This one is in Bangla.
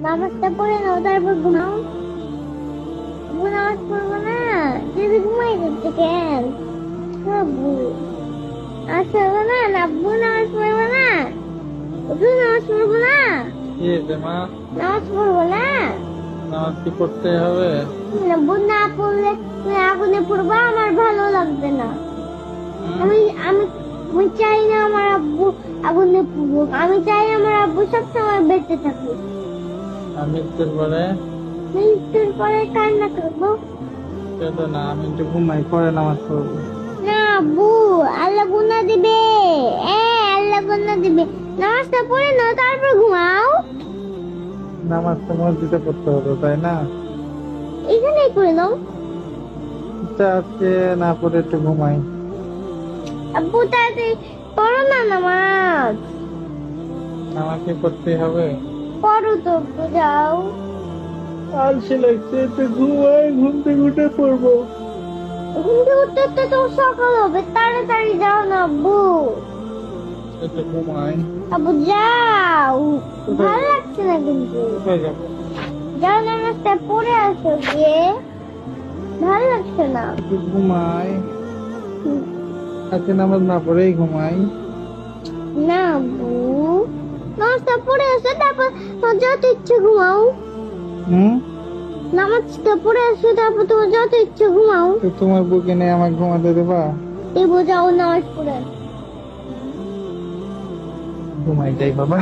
নামাজটা পড়ে নাও তারপর ঘুমাও। আব্বু নামাজ পড়বো না, যদি ঘুমাই যাচ্ছে কেন? আব্বু আচ্ছা না, আব্বু নামাজ পড়বো না, তুই নামাজ পড়বো না, কি হয়েছে মা? নামাজ পড়বো না। নামাজ কি পড়তে হবে? আব্বু না পড়লে তুমি আগুনে পড়বা, আমার ভালো লাগবে না। আমি আমি আমি চাই না আমার আব্বু আগুনে পড়ুক, আমি চাই আমার আব্বু সবসময় বেঁচে থাকুক। আমি মৃত্যুর পরে মৃত্যুর পরে কান্না করবো কেঁদো না, আমি একটু ঘুমাই, পরে নামাজ পড়বো। না আব্বু, আল্লাহ গুনাহ দিবে। আল্লাহ গুনাহ দিবে। নামাজটা পড়ে নাও তারপর ঘুমাও। নামাজ তো মসজিদে পড়তে হতো, তাই না? এখানেই করে নাও। আচ্ছা, আজকে না পড়ে একটু ঘুমাই। আব্বু তাড়াতাড়ি পড়ো না নামাজ। নামাজ কি পড়তে হবে? পড়ো তো আব্বু, যাও। আলসে লাগছে, একটু ঘুমাই, ঘুম থেকে উঠে পড়বো। ঘুম থেকে উঠতে উঠতে তো সকাল হবে, তাড়াতাড়ি যাও না আব্বু। একটু ঘুমাই। আব্বু যাও, ভালো লাগছে না কিন্তু। কোথায় যাবো? যাও নামাজটা পড়ে আসো গিয়ে, ভালো লাগছে না। একটু ঘুমাই। আজকে নামাজ না পড়েই ঘুমাই। না আব্বু, নামাজটা পড়ে আসো তারপর তোমার যত ইচ্ছে ঘুমাও। হুম? নামাজটা পড়ে আসো তারপর তোমার যত ইচ্ছে ঘুমাও। তো তোমার বুকে নিয়ে আমাকে ঘুমাতে দেবা? দেবো, যাও নামাজ পড়ে আসো। ঘুমাই যাই বাবা।